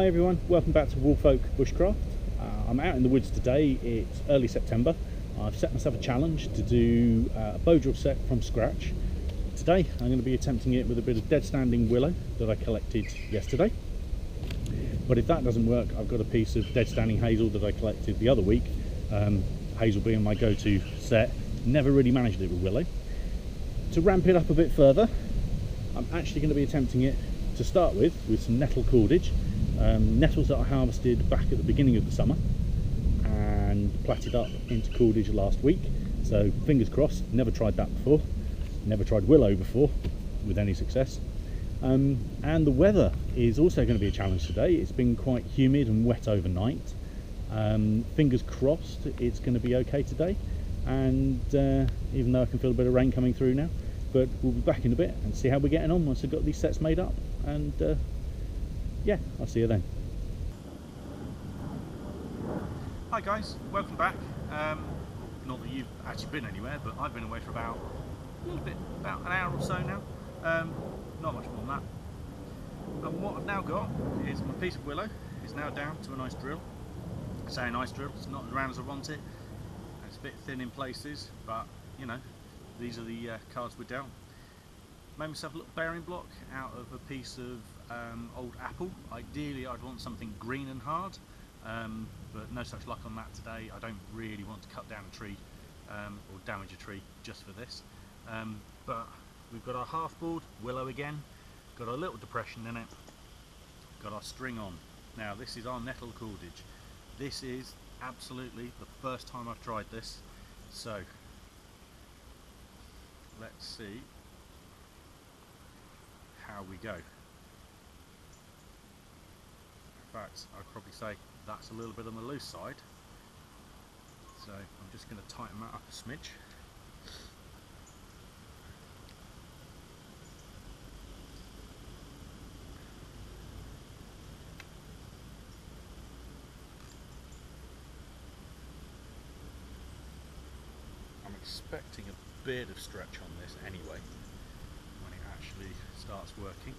everyone, welcome back to Wolfoak Bushcraft. I'm out in the woods today. It's early September. I've set myself a challenge to do a bow drill set from scratch. Today I'm going to be attempting it with a bit of dead standing willow that I collected yesterday. But if that doesn't work, I've got a piece of dead standing hazel that I collected the other week. Hazel being my go-to set. Never really managed it with willow. To ramp it up a bit further, I'm actually going to be attempting it to start with some nettle cordage. Nettles that I harvested back at the beginning of the summer and platted up into cordage last week. So fingers crossed, never tried that before. Never tried willow before with any success. And the weather is also going to be a challenge today. It's been quite humid and wet overnight. Fingers crossed it's going to be okay today. And even though I can feel a bit of rain coming through now, but we'll be back in a bit and see how we're getting on once I've got these sets made up. And yeah, I'll see you then. Hi guys, welcome back. Not that you've actually been anywhere, but I've been away for about an hour or so now. Not much more than that. And what I've now got is my piece of willow is now down to a nice drill. I say a nice drill, it's not as round as I want it. It's a bit thin in places, but you know, these are the cards we're dealt. Made myself a little bearing block out of a piece of old apple. Ideally I'd want something green and hard, but no such luck on that today. I don't really want to cut down a tree or damage a tree just for this. But we've got our half board, willow again, got our little depression in it, got our string on. Now this is our nettle cordage. This is absolutely the first time I've tried this, so let's see how we go. In fact, I'd probably say that's a little bit on the loose side, so I'm just going to tighten that up a smidge. I'm expecting a bit of stretch on this anyway when it actually starts working,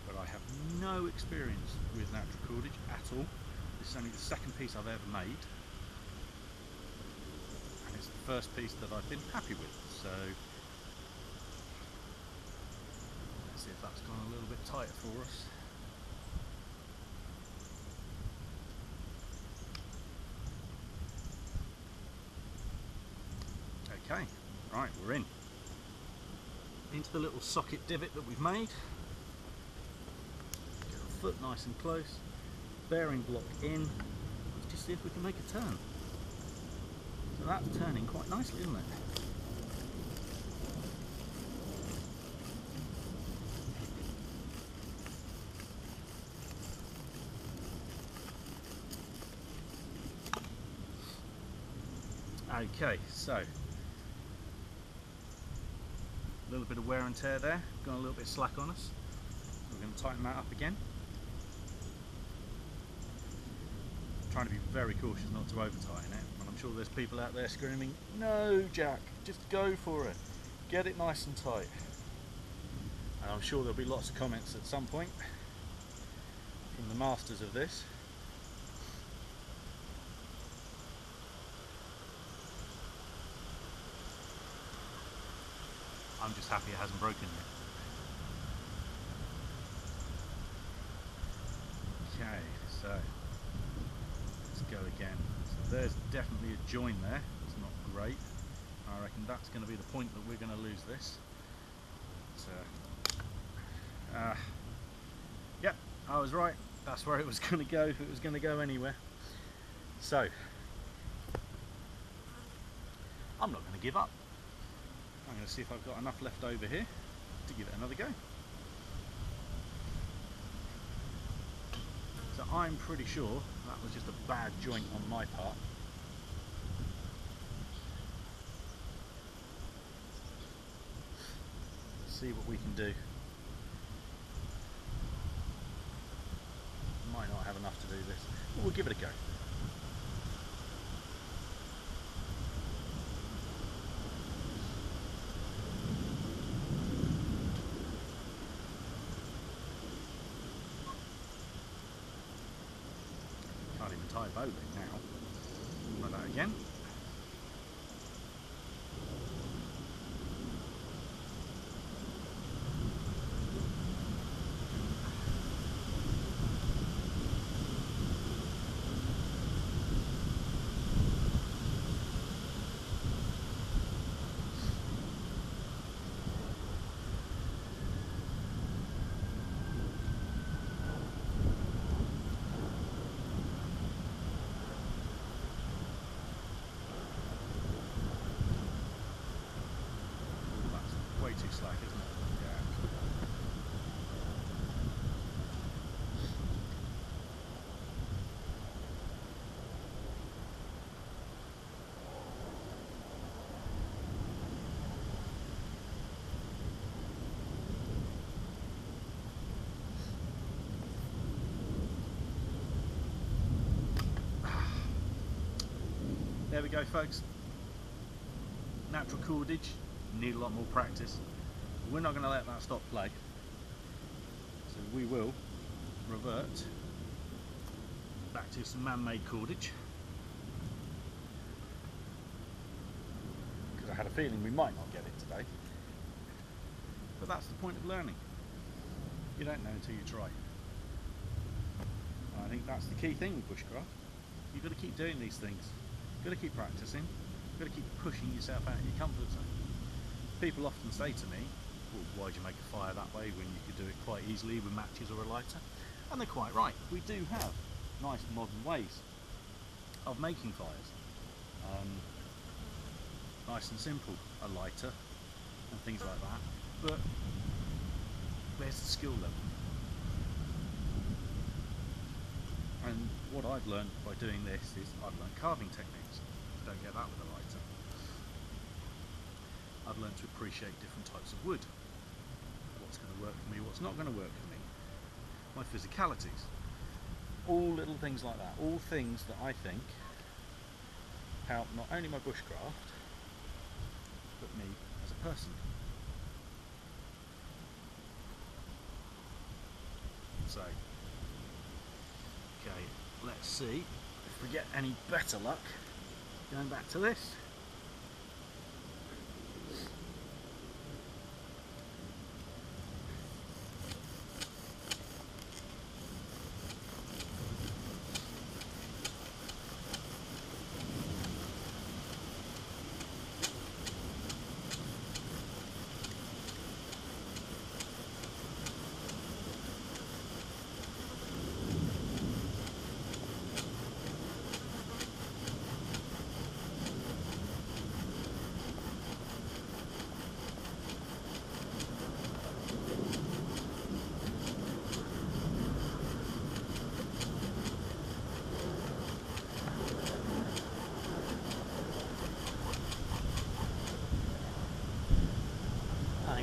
but I have no experience with natural cordage at all. This is only the second piece I've ever made, and it's the first piece that I've been happy with, so let's see if that's gone a little bit tighter for us. Okay, right, we're in. Into the little socket divot that we've made. Get our foot nice and close. Bearing block in. Let's just see if we can make a turn. So that's turning quite nicely, isn't it? Okay, so a little bit of wear and tear there, gone a little bit slack on us. We're going to tighten that up again. Trying to be very cautious not to over tighten it, and I'm sure there's people out there screaming, "No, Jack, just go for it, get it nice and tight." And I'm sure there'll be lots of comments at some point from the masters of this. I'm just happy it hasn't broken yet. Okay, so let's go again. So there's definitely a join there. It's not great. I reckon that's going to be the point that we're going to lose this. So, yep, I was right. That's where it was going to go, if it was going to go anywhere. So, I'm not going to give up. I'm going to see if I've got enough left over here to give it another go. So I'm pretty sure that was just a bad joint on my part. Let's see what we can do. Might not have enough to do this, but we'll give it a go. entire bow lit now. Try that again. Way too slack, isn't it? Yeah. There we go, folks. Natural cordage. Need a lot more practice. We're not going to let that stop play, so we will revert back to some man-made cordage, because I had a feeling we might not get it today. But that's the point of learning. You don't know until you try. And I think that's the key thing with bushcraft. You've got to keep doing these things. You've got to keep practicing. You've got to keep pushing yourself out of your comfort zone. People often say to me, well, why'd you make a fire that way when you could do it quite easily with matches or a lighter? And they're quite right. We do have nice modern ways of making fires. Nice and simple, a lighter and things like that. But where's the skill level? And what I've learned by doing this is I've learned carving techniques. You don't get that with a lighter. I've learned to appreciate different types of wood. What's going to work for me, what's not going to work for me. My physicalities. All little things like that. All things that I think help not only my bushcraft, but me as a person. So, okay, let's see if we get any better luck going back to this.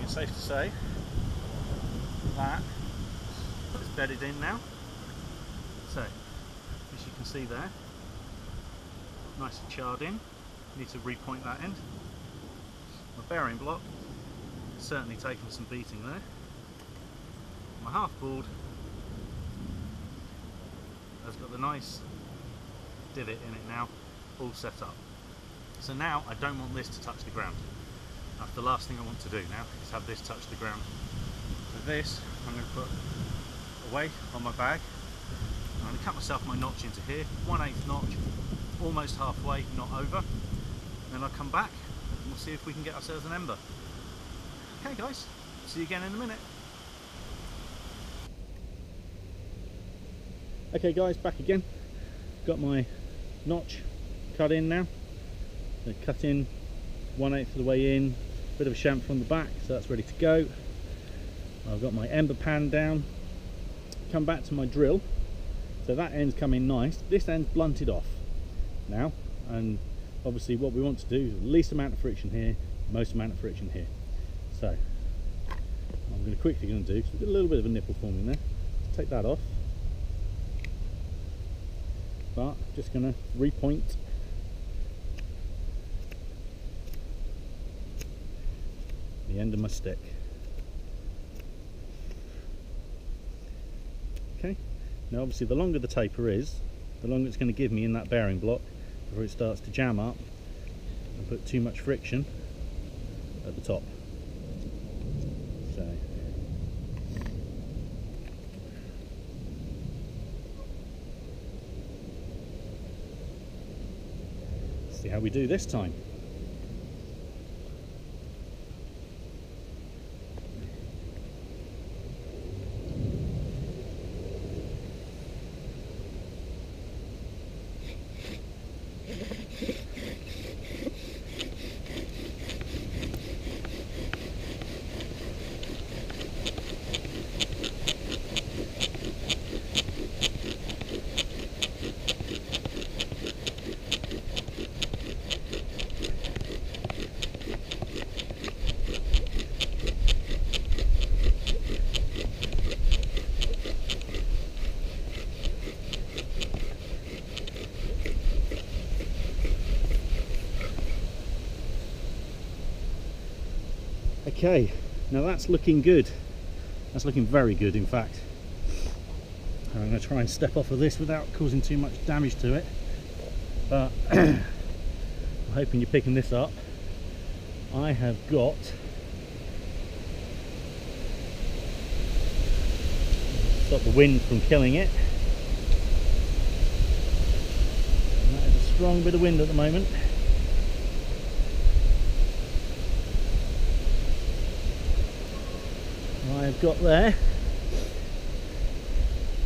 It's safe to say that is bedded in now. So, as you can see there, nice and charred in. Need to repoint that end. My bearing block has certainly taken some beating there. My half board has got the nice divot in it now, all set up. So now I don't want this to touch the ground. That's the last thing I want to do now, is have this touch the ground. So this I'm going to put away on my bag. I'm going to cut myself my notch into here, 1/8 notch, almost halfway, not over. Then I'll come back and we'll see if we can get ourselves an ember. Okay guys, see you again in a minute. Okay guys, back again. Got my notch cut in now. So cut in 1/8 of the way in, bit of a chamfer from the back, so that's ready to go. I've got my ember pan down, come back to my drill, so that end's come in nice, this end's blunted off now, and obviously what we want to do is the least amount of friction here, most amount of friction here. So I'm going to quickly do, so a little bit of a nipple forming there, take that off, but just going to repoint the end of my stick. Okay, now obviously the longer the taper is, the longer it's going to give me in that bearing block before it starts to jam up and put too much friction at the top. So see how we do this time. Okay, now that's looking good. That's looking very good, in fact. I'm going to try and step off of this without causing too much damage to it. But I'm hoping you're picking this up. I have got stop the wind from killing it. And that is a strong bit of wind at the moment. I've got there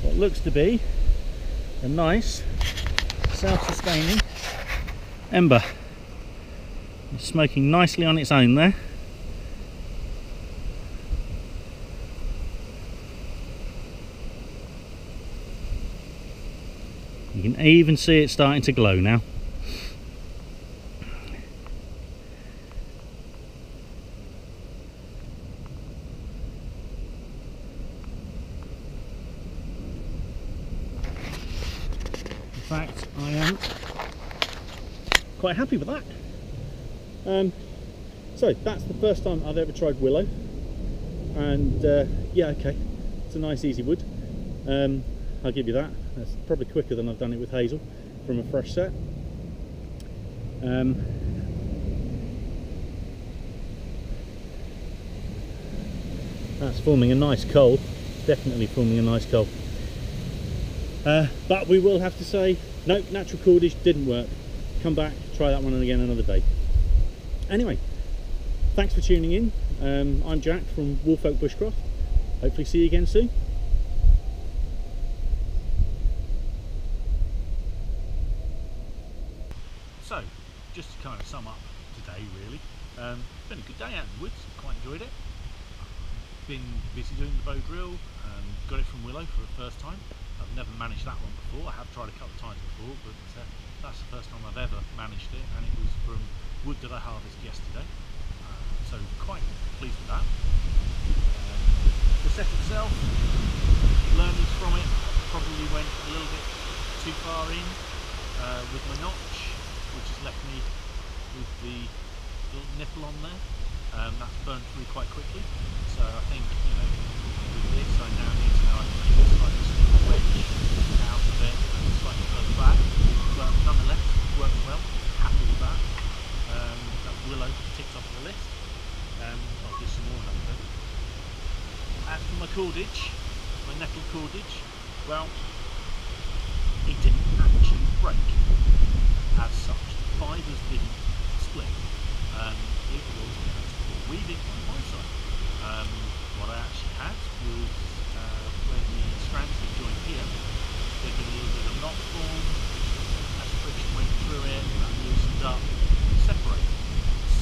what looks to be a nice self-sustaining ember. It's smoking nicely on its own there. You can even see it starting to glow now. In fact, I am quite happy with that. So that's the first time I've ever tried willow, and yeah, okay, it's a nice easy wood. I'll give you that. That's probably quicker than I've done it with hazel from a fresh set. That's forming a nice coal, definitely forming a nice coal. But we will have to say, no, natural cordage didn't work. Come back, try that one again another day. Anyway, thanks for tuning in. I'm Jack from Wolfoak Bushcraft. Hopefully see you again soon. So, just to kind of sum up today really, it's been a good day out in the woods, quite enjoyed it. Been busy doing the bow drill, got it from Willow for the first time. I've never managed that one before. I have tried a couple of times before, but that's the first time I've ever managed it, and it was from wood that I harvested yesterday. So quite pleased with that. The set itself, learnings from it, probably went a little bit too far in with my notch, which has left me with the little nipple on there. That's burned through quite quickly. So I think, you know, with this I now need to know I can make a slightly smaller wedge out of it and slightly further back. But nonetheless, worked well, happy with that. That willow ticked off the list. I'll do some more later. As for my cordage, my nettle cordage, well, it didn't actually break as such. The fibres didn't split. It was weaving on my side. What I actually had was when the strands had joined here, there'd been a little bit of knot form. As friction went through it, that loosened up and separated.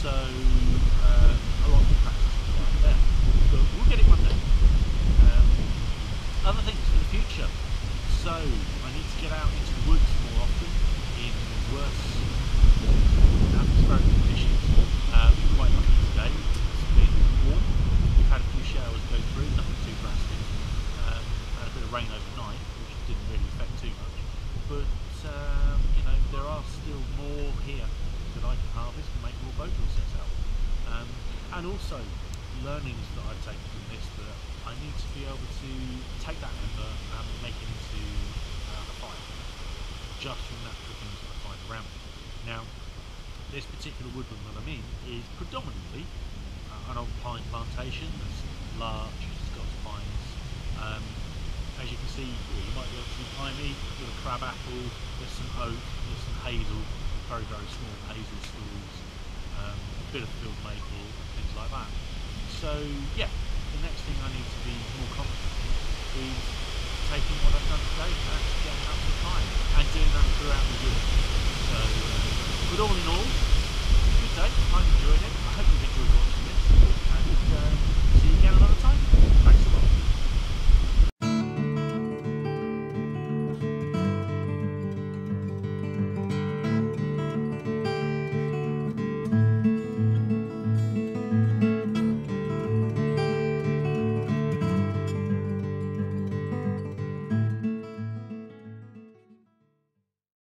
So a lot of the practice was right there. But we'll get it one day. Other things for the future. So I need to get out into the woods more often in worse atmospheric conditions. Quite lucky today. It's been warm. We've had a few showers go through, nothing too drastic. Had a bit of rain overnight, which didn't really affect too much. But you know, there are still more here that I can harvest and make more bow drill sets out. And also learnings that I've taken from this, that I need to be able to take that ember and make it into a fire. just from natural things that I find around me. Now, this particular woodland that I'm in is predominantly an old pine plantation. There's larch, Scots pines. As you can see, or you might be able to see behind me, with a crab apple, there's some oak, there's some hazel, very, very small hazel stalls, a bit of field maple, things like that. So yeah, the next thing I need to be more confident in is taking what I've done today and actually getting out to the pine and doing that throughout the year. So, but all in all, good day, I enjoyed it.